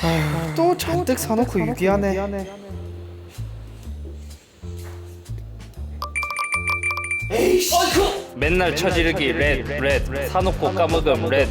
아휴, 또 잔뜩 사놓고 유기하네. 에이씨. 맨날 처지르기 렛 사놓고 까먹음 렛.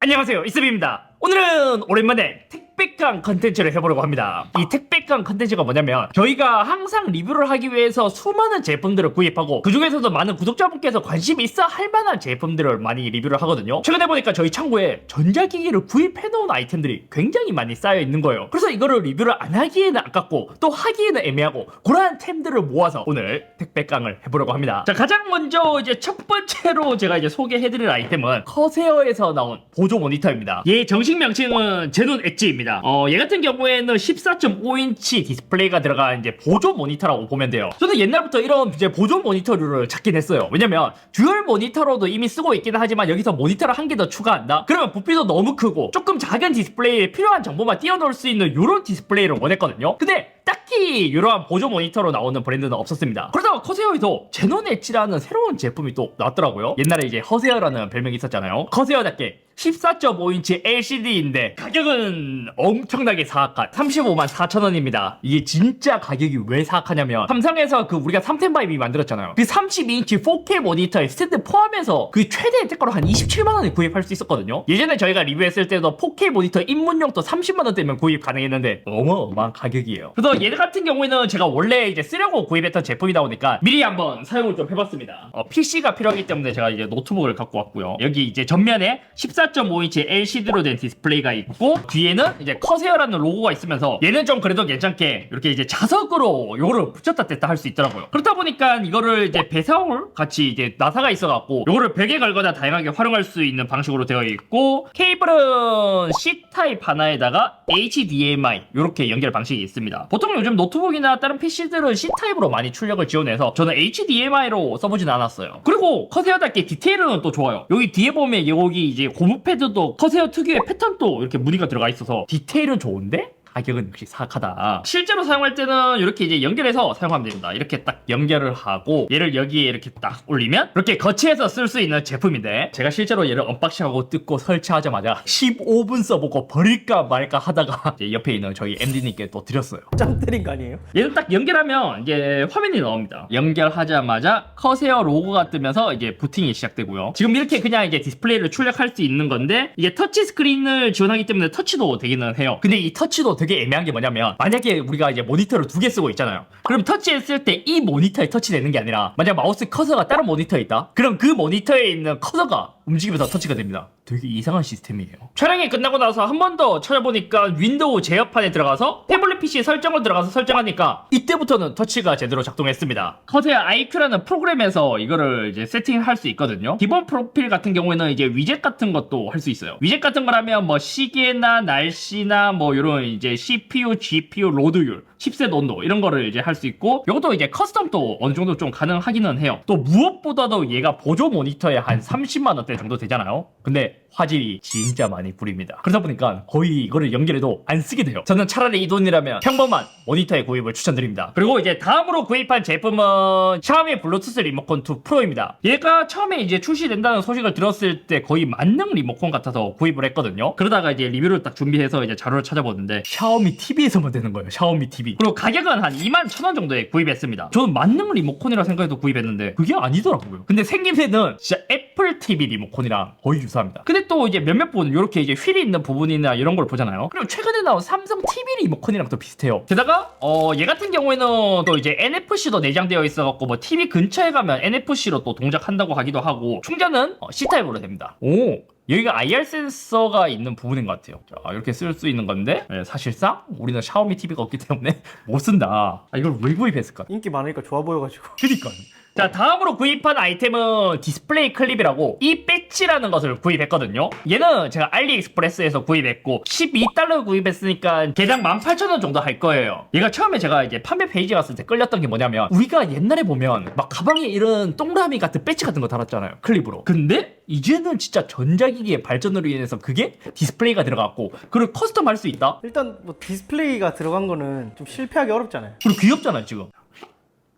안녕하세요, 이스비입니다. 오늘은 오랜만에 택배깡 컨텐츠를 해보려고 합니다. 이 택배깡 컨텐츠가 뭐냐면 저희가 항상 리뷰를 하기 위해서 수많은 제품들을 구입하고 그 중에서도 많은 구독자분께서 관심이 있어 할 만한 제품들을 많이 리뷰를 하거든요. 최근에 보니까 저희 창고에 전자기기를 구입해놓은 아이템들이 굉장히 많이 쌓여 있는 거예요. 그래서 이거를 리뷰를 안 하기에는 아깝고 또 하기에는 애매하고 그러한 템들을 모아서 오늘 택배깡을 해보려고 합니다. 자, 가장 먼저 이제 첫 번째로 제가 이제 소개해드릴 아이템은 커세어에서 나온 보조 모니터입니다. 얘 정식 명칭은 제논 엣지입니다. 얘 같은 경우에는 14.5인치 디스플레이가 들어간 이제 보조 모니터라고 보면 돼요. 저는 옛날부터 이런 이제 보조 모니터를 찾긴 했어요. 왜냐면 듀얼 모니터로도 이미 쓰고 있기는 하지만 여기서 모니터를 한 개 더 추가한다? 그러면 부피도 너무 크고 조금 작은 디스플레이에 필요한 정보만 띄워놓을 수 있는 이런 디스플레이를 원했거든요. 근데 딱히 이러한 보조 모니터로 나오는 브랜드는 없었습니다. 그러다가 커세어에서 제논 엣지라는 새로운 제품이 또 나왔더라고요. 옛날에 이제 허세어라는 별명이 있었잖아요. 커세어답게 14.5인치 LCD인데 가격은 엄청나게 사악한 35만 4천원입니다. 이게 진짜 가격이 왜 사악하냐면 삼성에서 그 우리가 3텐바이비 만들었잖아요. 그 32인치 4K 모니터에 스탠드 포함해서 그 최대 혜택가로 한 27만원에 구입할 수 있었거든요. 예전에 저희가 리뷰했을 때도 4K 모니터 입문용도 30만원대면 구입 가능했는데 어마어마한 가격이에요. 그래서 얘 같은 경우에는 제가 원래 이제 쓰려고 구입했던 제품이다 보니까 미리 한번 사용을 좀 해봤습니다. PC가 필요하기 때문에 제가 이제 노트북을 갖고 왔고요. 여기 이제 전면에 14.5인치 LCD로 된 디스플레이가 있고 뒤에는 이제 커세어라는 로고가 있으면서 얘는 좀 그래도 괜찮게 이렇게 이제 자석으로 요거를 붙였다 뗐다 할 수 있더라고요. 그렇다 보니까 이거를 이제 배사올 같이 이제 나사가 있어갖고 요거를 벽에 걸거나 다양하게 활용할 수 있는 방식으로 되어 있고 케이블은 C타입 하나에다가 HDMI 요렇게 연결 방식이 있습니다. 보통 요즘 노트북이나 다른 PC들은 C타입으로 많이 출력을 지원해서 저는 HDMI로 써보진 않았어요. 그리고 커세어답게 디테일은 또 좋아요. 여기 뒤에 보면 여기 이제 고무 패드도 커세어 특유의 패턴도 이렇게 무늬가 들어가 있어서 디테일은 좋은데 가격은 역시 사악하다. 실제로 사용할 때는 이렇게 이제 연결해서 사용하면 됩니다. 이렇게 딱 연결을 하고 얘를 여기에 이렇게 딱 올리면 이렇게 거치해서 쓸 수 있는 제품인데 제가 실제로 얘를 언박싱하고 뜯고 설치하자마자 15분 써보고 버릴까 말까 하다가 이제 옆에 있는 저희 MD님께 또 드렸어요. 짱 때린 거 아니에요? 얘를 딱 연결하면 이제 화면이 나옵니다. 연결하자마자 커세어 로고가 뜨면서 이제 부팅이 시작되고요. 지금 이렇게 그냥 이제 디스플레이를 출력할 수 있는 건데 이게 터치 스크린을 지원하기 때문에 터치도 되기는 해요. 근데 이 터치도 되게 애매한 게 뭐냐면 만약에 우리가 이제 모니터를 두 개 쓰고 있잖아요. 그럼 터치했을 때 이 모니터에 터치되는 게 아니라 만약 마우스 커서가 다른 모니터에 있다? 그럼 그 모니터에 있는 커서가 움직이면서 터치가 됩니다. 되게 이상한 시스템이에요. 촬영이 끝나고 나서 한 번 더 찾아보니까 윈도우 제어판에 들어가서 태블릿 PC 설정을 들어가서 설정하니까 이때부터는 터치가 제대로 작동했습니다. 커세어 IQ라는 프로그램에서 이거를 이제 세팅할 수 있거든요. 기본 프로필 같은 경우에는 이제 위젯 같은 것도 할 수 있어요. 위젯 같은 거라면 뭐 시계나 날씨나 뭐 이런 이제 CPU, GPU, 로드율, 칩셋 온도 이런 거를 이제 할 수 있고 이것도 이제 커스텀도 어느 정도 좀 가능하기는 해요. 또 무엇보다도 얘가 보조 모니터에 한 30만 원대 정도 되잖아요. 근데 화질이 진짜 많이 구립니다. 그러다 보니까 거의 이거를 연결해도 안 쓰게 돼요. 저는 차라리 이 돈이라면 평범한 모니터의 구입을 추천드립니다. 그리고 이제 다음으로 구입한 제품은 샤오미 블루투스 리모컨 2 프로입니다. 얘가 처음에 이제 출시된다는 소식을 들었을 때 거의 만능 리모컨 같아서 구입을 했거든요. 그러다가 이제 리뷰를 딱 준비해서 이제 자료를 찾아보는데 샤오미 TV에서만 되는 거예요. 샤오미 TV. 그리고 가격은 한 21,000원 정도에 구입했습니다. 저는 만능 리모컨이라 생각해서 구입했는데 그게 아니더라고요. 근데 생김새는 진짜 애플 TV 리모컨이랑 거의 유사합니다. 근데 또 이제 몇몇 부분 이렇게 이제 휠이 있는 부분이나 이런 걸 보잖아요. 그리고 최근에 나온 삼성 TV 리모컨이랑 또 비슷해요. 게다가 얘 같은 경우에는 또 이제 NFC도 내장되어 있어갖고 뭐 TV 근처에 가면 NFC로 또 동작한다고 하기도 하고 충전은 C타입으로 됩니다. 오. 여기가 IR 센서가 있는 부분인 것 같아요. 자, 이렇게 쓸 수 있는 건데 사실상 우리는 샤오미 TV가 없기 때문에 못 쓴다. 이걸 왜 구입했을까? 인기 많으니까 좋아 보여가지고. 그니까. 자, 다음으로 구입한 아이템은 디스플레이 클립이라고 이 배지라는 것을 구입했거든요. 얘는 제가 알리익스프레스에서 구입했고 12달러 구입했으니까 개당 18,000원 정도 할 거예요. 얘가 처음에 제가 이제 판매 페이지 갔을 때 끌렸던 게 뭐냐면 우리가 옛날에 보면 막 가방에 이런 동그라미 같은 배지 같은 거 달았잖아요. 클립으로. 근데 이제는 진짜 전자기기의 발전으로 인해서 그게 디스플레이가 들어갔고 그걸 커스텀 할 수 있다? 일단 뭐 디스플레이가 들어간 거는 좀 실패하기 어렵잖아요. 그리고 귀엽잖아요 지금.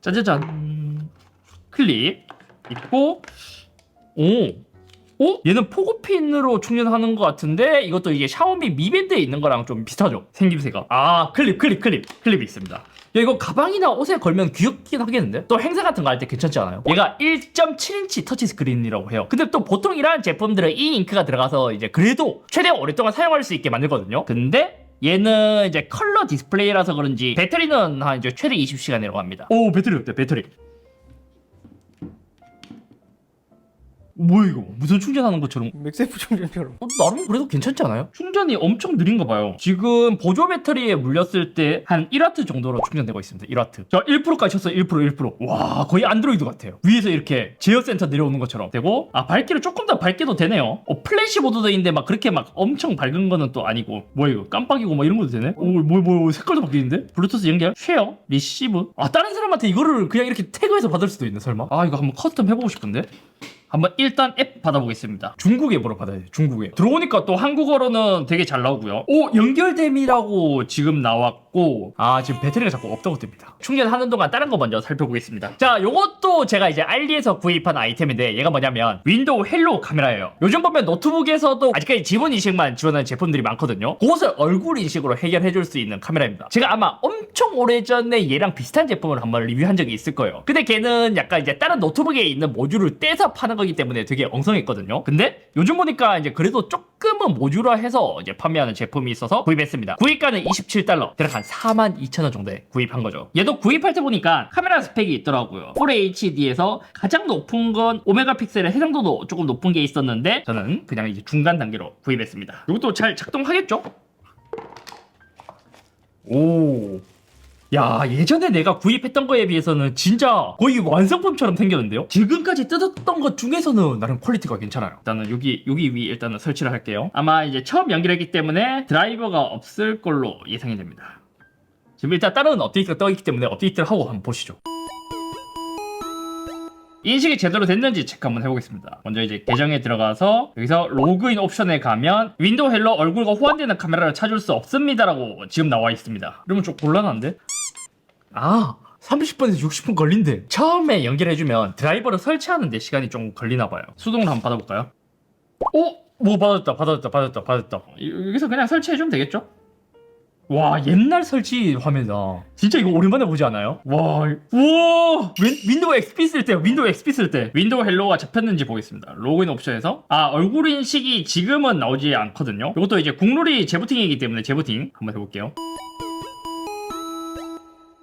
짜자잔 클립 있고 오 얘는 포고핀으로 충전하는 것 같은데 이것도 이게 샤오미 미밴드에 있는 거랑 좀 비슷하죠? 생김새가. 아, 클립이 있습니다. 야, 이거 가방이나 옷에 걸면 귀엽긴 하겠는데? 또 행사 같은 거 할 때 괜찮지 않아요? 얘가 1.7인치 터치 스크린이라고 해요. 근데 또 보통 이런 제품들은 이 잉크가 들어가서 이제 그래도 최대한 오랫동안 사용할 수 있게 만들거든요. 근데 얘는 이제 컬러 디스플레이라서 그런지 배터리는 한 이제 최대 20시간이라고 합니다. 오, 배터리 어때? 배터리. 뭐야 이거? 무슨 충전하는 것처럼? 맥세프 충전처럼. 나름 그래도 괜찮지 않아요? 충전이 엄청 느린가 봐요. 지금 보조 배터리에 물렸을 때 한 1W 정도로 충전되고 있습니다. 1W. 자, 1%까지 쳤어요. 1%. 와, 거의 안드로이드 같아요. 위에서 이렇게 제어 센터 내려오는 것처럼 되고, 아, 밝기를 조금 더 밝게도 되네요. 플래시 모드도 있는데 막 그렇게 막 엄청 밝은 거는 또 아니고, 뭐야 이거? 깜빡이고 막 이런 것도 되네? 오, 뭐 색깔도 바뀌는데? 블루투스 연결? 쉐어? 리시브? 아, 다른 사람한테 이거를 그냥 이렇게 태그해서 받을 수도 있네, 설마? 아, 이거 한번 커스텀 해보고 싶은데? 한번 일단 앱 받아보겠습니다. 중국 앱으로 받아야 돼요. 중국 앱. 들어오니까 또 한국어로는 되게 잘 나오고요. 오, 연결됨이라고 지금 나왔고, 아, 지금 배터리가 자꾸 없다고 뜹니다. 충전하는 동안 다른 거 먼저 살펴보겠습니다. 자, 요것도 제가 이제 알리에서 구입한 아이템인데 얘가 뭐냐면 윈도우 헬로 카메라예요. 요즘 보면 노트북에서도 아직까지 지문 인식만 지원하는 제품들이 많거든요. 그것을 얼굴 인식으로 해결해줄 수 있는 카메라입니다. 제가 아마 엄청 오래전에 얘랑 비슷한 제품을 한번 리뷰한 적이 있을 거예요. 근데 걔는 약간 이제 다른 노트북에 있는 모듈을 떼서 파는 거기 때문에 되게 엉성했거든요. 근데 요즘 보니까 이제 그래도 조금은 모듈화해서 이제 판매하는 제품이 있어서 구입했습니다. 구입가는 $27, 대략 한 42,000원 정도에 구입한 거죠. 얘도 구입할 때 보니까 카메라 스펙이 있더라고요. FHD에서 가장 높은 건 오메가픽셀의 해상도도 조금 높은 게 있었는데 저는 그냥 이제 중간 단계로 구입했습니다. 이것도 잘 작동하겠죠? 오. 야, 예전에 내가 구입했던 거에 비해서는 진짜 거의 완성품처럼 생겼는데요? 지금까지 뜯었던 것 중에서는 나름 퀄리티가 괜찮아요. 일단은 여기 위 일단은 설치를 할게요. 아마 이제 처음 연결했기 때문에 드라이버가 없을 걸로 예상이 됩니다. 지금 일단 다른 업데이트가 떠있기 때문에 업데이트를 하고 한번 보시죠. 인식이 제대로 됐는지 체크 한번 해보겠습니다. 먼저 이제 계정에 들어가서 여기서 로그인 옵션에 가면 윈도우 헬로 얼굴과 호환되는 카메라를 찾을 수 없습니다라고 지금 나와 있습니다. 그러면 좀 곤란한데? 아, 30분에서 60분 걸린대. 처음에 연결해주면 드라이버를 설치하는데 시간이 좀 걸리나봐요. 수동으로 한번 받아볼까요? 뭐 받았다. 여기서 그냥 설치해주면 되겠죠? 와, 옛날 설치 화면이다. 진짜 이거 오랜만에 보지 않아요? 우와. 윈도우 XP 쓸 때, 윈도우 헬로가 잡혔는지 보겠습니다. 로그인 옵션에서. 아, 얼굴 인식이 지금은 나오지 않거든요. 이것도 이제 국룰이 재부팅이기 때문에 재부팅 한번 해볼게요.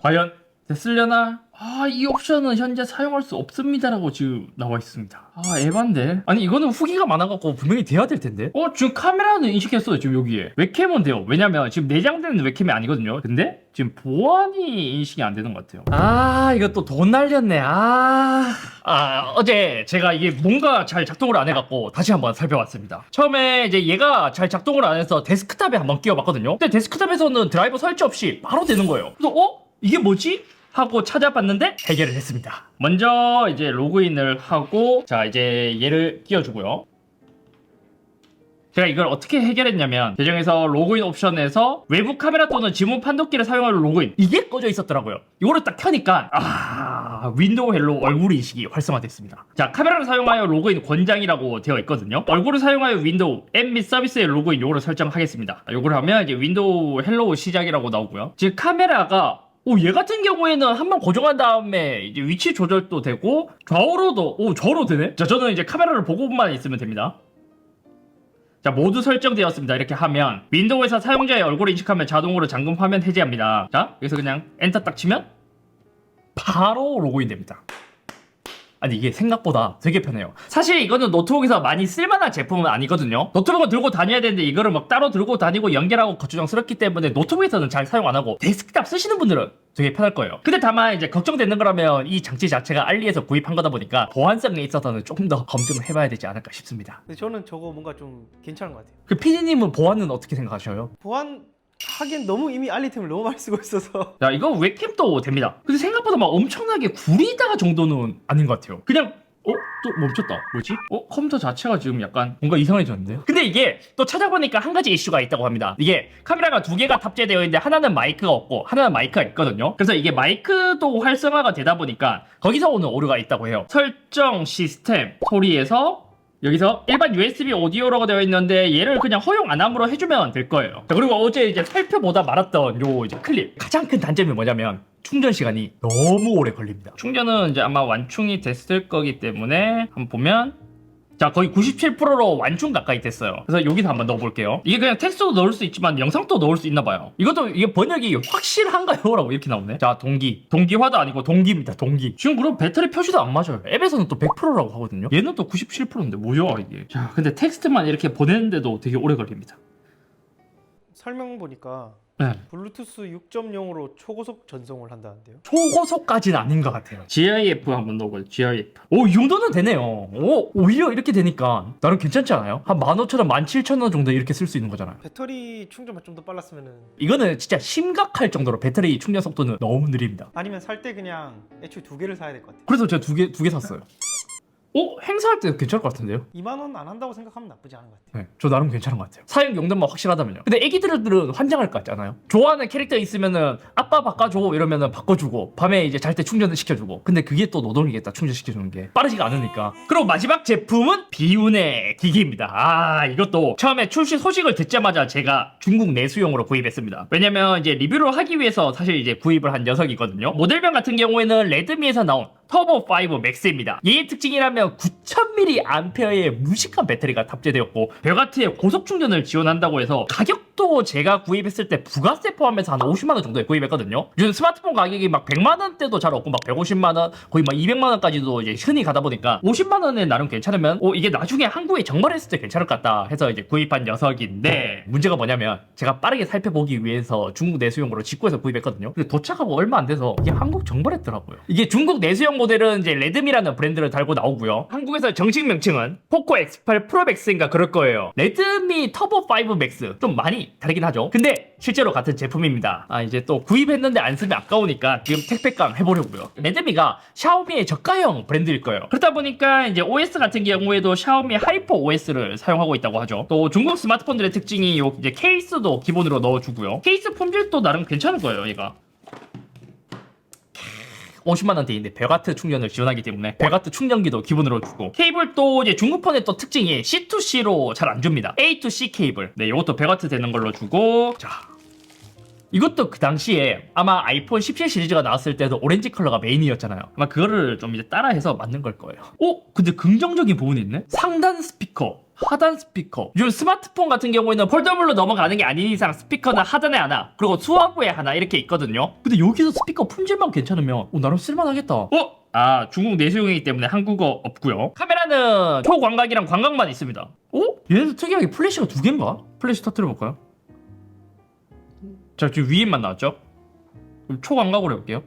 과연 됐으려나? 아, 이 옵션은 현재 사용할 수 없습니다라고 지금 나와 있습니다. 아, 에반데. 아니, 이거는 후기가 많아갖고 분명히 돼야 될 텐데. 지금 카메라는 인식했어요, 지금 여기에. 웹캠은 돼요. 왜냐면 지금 내장되는 웹캠이 아니거든요. 근데 지금 보안이 인식이 안 되는 것 같아요. 아, 이거 또 돈 날렸네. 어제 제가 이게 뭔가 잘 작동을 안 해갖고 다시 한번 살펴봤습니다. 처음에 이제 얘가 잘 작동을 안 해서 데스크탑에 한번 끼워봤거든요. 근데 데스크탑에서는 드라이버 설치 없이 바로 되는 거예요. 그래서 이게 뭐지? 하고 찾아봤는데 해결을 했습니다. 먼저 이제 로그인을 하고, 자, 이제 얘를 끼워주고요. 제가 이걸 어떻게 해결했냐면 계정에서 로그인 옵션에서 외부 카메라 또는 지문 판독기를 사용하는 로그인, 이게 꺼져 있었더라고요. 이거를 딱 켜니까 윈도우 헬로 얼굴 인식이 활성화됐습니다. 자, 카메라를 사용하여 로그인 권장이라고 되어 있거든요. 얼굴을 사용하여 윈도우 앱 및 서비스의 로그인, 요거를 설정하겠습니다. 요걸 하면 이제 윈도우 헬로 시작이라고 나오고요. 지금 카메라가 얘 같은 경우에는 한번 고정한 다음에 이제 위치 조절도 되고 좌우로도 좌우로 되네? 자, 저는 이제 카메라를 보고만 있으면 됩니다. 자, 모두 설정되었습니다. 이렇게 하면 윈도우에서 사용자의 얼굴을 인식하면 자동으로 잠금 화면 해제합니다. 자, 여기서 그냥 엔터 딱 치면 바로 로그인 됩니다. 아니, 이게 생각보다 되게 편해요. 사실 이거는 노트북에서 많이 쓸만한 제품은 아니거든요. 노트북은 들고 다녀야 되는데 이거를 막 따로 들고 다니고 연결하고 거추장스럽기 때문에 노트북에서는 잘 사용 안 하고 데스크탑 쓰시는 분들은 되게 편할 거예요. 근데 다만 이제 걱정되는 거라면 이 장치 자체가 알리에서 구입한 거다 보니까 보안성에 있어서는 조금 더 검증을 해봐야 되지 않을까 싶습니다. 근데 저는 저거 뭔가 좀 괜찮은 것 같아요. 그 PD님은 보안은 어떻게 생각하셔요? 보안 하긴 너무 이미 알리템을 너무 많이 쓰고 있어서. 야, 이거 웹캠도 됩니다. 근데 생각보다 막 엄청나게 구리다 정도는 아닌 것 같아요. 그냥 또 멈췄다. 뭐지? 컴퓨터 자체가 지금 약간 뭔가 이상해졌는데요? 근데 이게 또 찾아보니까 한 가지 이슈가 있다고 합니다. 이게 카메라가 두 개가 탑재되어 있는데 하나는 마이크가 없고 하나는 마이크가 있거든요. 그래서 이게 마이크도 활성화가 되다 보니까 거기서 오는 오류가 있다고 해요. 설정 시스템 소리에서 여기서 일반 USB 오디오라고 되어 있는데 얘를 그냥 허용 안 함으로 해주면 될 거예요. 자, 그리고 어제 이제 살펴보다 말았던 요 이제 클립 가장 큰 단점이 뭐냐면 충전 시간이 너무 오래 걸립니다. 충전은 이제 아마 완충이 됐을 거기 때문에 한번 보면 자 거의 97%로 완충 가까이 됐어요. 그래서 여기서 한번 넣어볼게요. 이게 그냥 텍스트도 넣을 수 있지만 영상도 넣을 수 있나 봐요. 이것도 이게 번역이 확실한가요? 라고 이렇게 나오네. 자 동기화도 아니고 동기입니다. 동기. 지금 그럼 배터리 표시도 안 맞아요. 앱에서는 또 100%라고 하거든요. 얘는 또 97%인데 뭐야 이게. 자 근데 텍스트만 이렇게 보내는데도 되게 오래 걸립니다. 설명 보니까 네. 블루투스 6.0으로 초고속 전송을 한다는데요. 초고속까지는 아닌 것 같아요. GIF 한번 넣어봐요. GIF. 오, 이 정도는 되네요. 오, 오히려 이렇게 되니까 나름 괜찮지 않아요? 한 15,000원, 17,000원 정도 이렇게 쓸 수 있는 거잖아요. 배터리 충전만 좀 더 빨랐으면은, 이거는 진짜 심각할 정도로 배터리 충전 속도는 너무 느립니다. 아니면 살 때 그냥 애초에 두 개를 사야 될 것 같아요. 그래서 제가 두 개 샀어요. 오, 행사할 때 괜찮을 것 같은데요? 2만 원 안 한다고 생각하면 나쁘지 않은 것 같아요. 네, 저 나름 괜찮은 것 같아요. 사용 용도만 확실하다면요. 근데 애기들은 환장할 것 같지 않아요? 좋아하는 캐릭터 있으면은 아빠 바꿔줘 이러면은 바꿔주고 밤에 이제 잘 때 충전을 시켜주고. 근데 그게 또 노동이겠다, 충전시켜주는 게 빠르지가 않으니까. 그리고 마지막 제품은 비운의 기기입니다. 아, 이것도 처음에 출시 소식을 듣자마자 제가 중국 내수용으로 구입했습니다. 왜냐면 이제 리뷰를 하기 위해서 사실 이제 구입을 한 녀석이거든요. 모델명 같은 경우에는 레드미에서 나온 터보5 맥스입니다. 얘의 특징이라면 9000mAh의 무식한 배터리가 탑재되었고 벨가트의 고속 충전을 지원한다고 해서 가격도 제가 구입했을 때 부가세 포함해서 한 50만원 정도에 구입했거든요. 요즘 스마트폰 가격이 막 100만원대도 잘 없고 막 150만원 거의 막 200만원까지도 이제 흔히 가다 보니까 50만원에 나름 괜찮으면 이게 나중에 한국에 정발했을 때 괜찮을 것 같다 해서 이제 구입한 녀석인데 문제가 뭐냐면 제가 빠르게 살펴보기 위해서 중국 내수용으로 직구해서 구입했거든요. 근데 도착하고 얼마 안 돼서 이게 한국 정발했더라고요. 이게 중국 내수용 모델은 이제 레드미라는 브랜드를 달고 나오고요. 한국에서 정식 명칭은 포코 X8 프로 맥스인가 그럴 거예요. 레드미 터보5 맥스 좀 많이 다르긴 하죠. 근데 실제로 같은 제품입니다. 아 이제 또 구입했는데 안 쓰면 아까우니까 지금 택배깡 해보려고요. 레드미가 샤오미의 저가형 브랜드일 거예요. 그렇다 보니까 이제 OS 같은 경우에도 샤오미 하이퍼 OS를 사용하고 있다고 하죠. 또 중국 스마트폰들의 특징이 요 이제 케이스도 기본으로 넣어주고요. 케이스 품질도 나름 괜찮을 거예요. 얘가 50만원대인데 벨가트 충전을 지원하기 때문에 벨가트 충전기도 기본으로 주고 케이블도 이제 중국폰의 또 특징이 C2C로 잘 안 줍니다. A to C 케이블. 네, 이것도 벨가트 되는 걸로 주고 자 이것도 그 당시에 아마 아이폰 17 시리즈가 나왔을 때도 오렌지 컬러가 메인이었잖아요. 아마 그거를 좀 이제 따라해서 만든 걸 거예요. 근데 긍정적인 부분이 있네? 상단 스피커 하단 스피커. 요즘 스마트폰 같은 경우에는 폴더블로 넘어가는 게 아닌 이상 스피커는 하단에 하나 그리고 수화부에 하나 이렇게 있거든요. 근데 여기서 스피커 품질만 괜찮으면 나름 쓸만하겠다. 아 중국 내수용이기 때문에 한국어 없고요. 카메라는 초광각이랑 광각만 있습니다. 얘네도 특이하게 플래시가 두 개인가? 플래시 터뜨려볼까요? 자 지금 위에만 나왔죠? 그럼 초광각으로 해볼게요.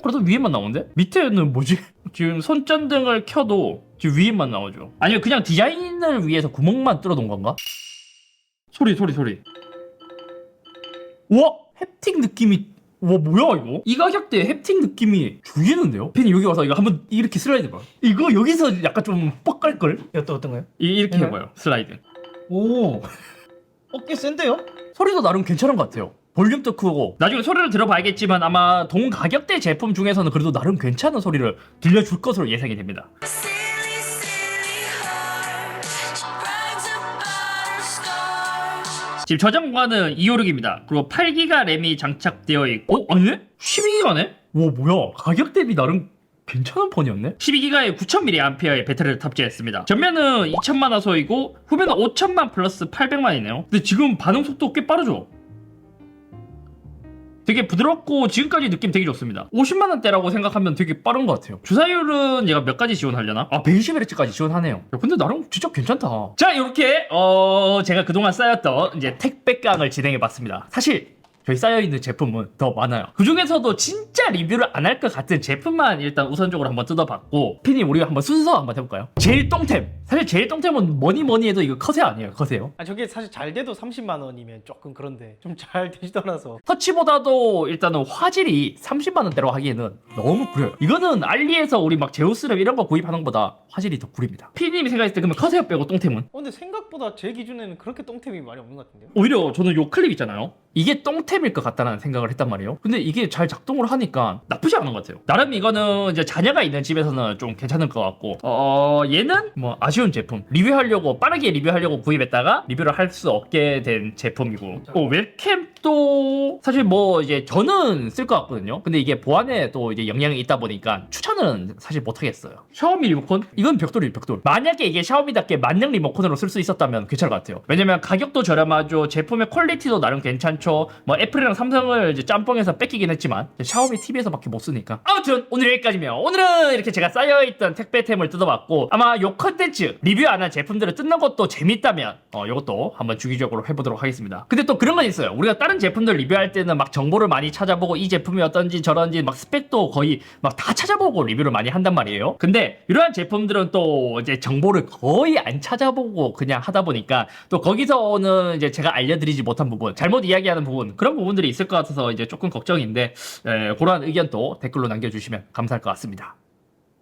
그래도 위에만 나오는데? 밑에는 뭐지? 지금 손전등을 켜도 지금 위에만 나오죠. 아니면 그냥 디자인을 위해서 구멍만 뚫어놓은 건가? 소리. 우와! 햅틱 느낌이 와 뭐야 이거? 이 가격대에 햅틱 느낌이 죽이는데요? 팬이 여기 와서 이거 한번 이렇게 슬라이드 봐. 이거 여기서 약간 좀 뻑갈걸? 이것도 어떤가요? 이렇게 해봐요. 슬라이드. 오, 꽤 센데요? 소리도 나름 괜찮은 것 같아요. 볼륨도 크고 나중에 소리를 들어봐야겠지만 아마 동 가격대 제품 중에서는 그래도 나름 괜찮은 소리를 들려줄 것으로 예상이 됩니다. 지금 저장 공간은 256입니다. 그리고 8기가 램이 장착되어 있고 아니네? 12기가네? 와 뭐야 가격 대비 나름 괜찮은 폰이었네? 12기가에 9000mAh의 배터리를 탑재했습니다. 전면은 2000만 화소이고 후면은 5000만 플러스 800만이네요. 근데 지금 반응 속도 꽤 빠르죠? 되게 부드럽고 지금까지 느낌 되게 좋습니다. 50만원대라고 생각하면 되게 빠른 것 같아요. 주사율은 얘가 몇 가지 지원하려나? 120Hz까지 지원하네요. 야, 근데 나름 진짜 괜찮다. 자 이렇게 제가 그동안 쌓였던 이제 택배깡을 진행해봤습니다. 사실 저희 쌓여있는 제품은 더 많아요. 그 중에서도 진짜 리뷰를 안 할 것 같은 제품만 일단 우선적으로 한번 뜯어봤고 피님 우리가 한번 순서 한번 해볼까요? 제일 똥템. 사실 제일 똥템은 뭐니 해도 이거 커세 아니에요. 커세요. 저게 사실 잘 돼도 30만 원이면 조금 그런데 좀 잘 되지도 않아서 터치보다도 일단은 화질이 30만원대로 하기에는 너무 구려요. 이거는 알리에서 우리 막 제우스랩 이런 거 구입하는 것보다 화질이 더 구립니다. 피님이 생각했을 때 그러면 커세어 빼고 똥템은? 근데 생각보다 제 기준에는 그렇게 똥템이 많이 없는 것 같은데요? 오히려 저는 요 클립 있잖아요. 이게 똥템일 것 같다는 생각을 했단 말이에요. 근데 이게 잘 작동을 하니까 나쁘지 않은 것 같아요. 나름 이거는 이제 자녀가 있는 집에서는 좀 괜찮을 것 같고 얘는 뭐 아쉬운 제품, 리뷰하려고 빠르게 리뷰하려고 구입했다가 리뷰를 할 수 없게 된 제품이고, 웹캠도 사실 뭐 이제 저는 쓸 것 같거든요. 근데 이게 보안에 또 이제 영향이 있다 보니까 추천은 사실 못 하겠어요. 샤오미 리모컨? 이건 벽돌이에요, 벽돌. 만약에 이게 샤오미답게 만능 리모컨으로 쓸 수 있었다면 괜찮을 것 같아요. 왜냐면 가격도 저렴하죠, 제품의 퀄리티도 나름 괜찮죠. 뭐 애플이랑 삼성을 이제 짬뽕해서 뺏기긴 했지만 샤오미 TV에서밖에 못 쓰니까. 아무튼 오늘 여기까지면, 오늘은 이렇게 제가 쌓여있던 택배템을 뜯어봤고, 아마 요 컨텐츠 리뷰 안 한 제품들을 뜯는 것도 재밌다면 요것도 한번 주기적으로 해보도록 하겠습니다. 근데 또 그런 건 있어요. 우리가 다른 제품들 리뷰할 때는 막 정보를 많이 찾아보고 이 제품이 어떤지 저런지 막 스펙도 거의 막 다 찾아보고 리뷰를 많이 한단 말이에요. 근데 이러한 제품들은 또 이제 정보를 거의 안 찾아보고 그냥 하다 보니까 또 거기서 오는 이제 제가 알려드리지 못한 부분, 잘못 이야기하는 부분, 그런 부분들이 있을 것 같아서 이제 조금 걱정인데, 그런 의견도 댓글로 남겨주시면 감사할 것 같습니다.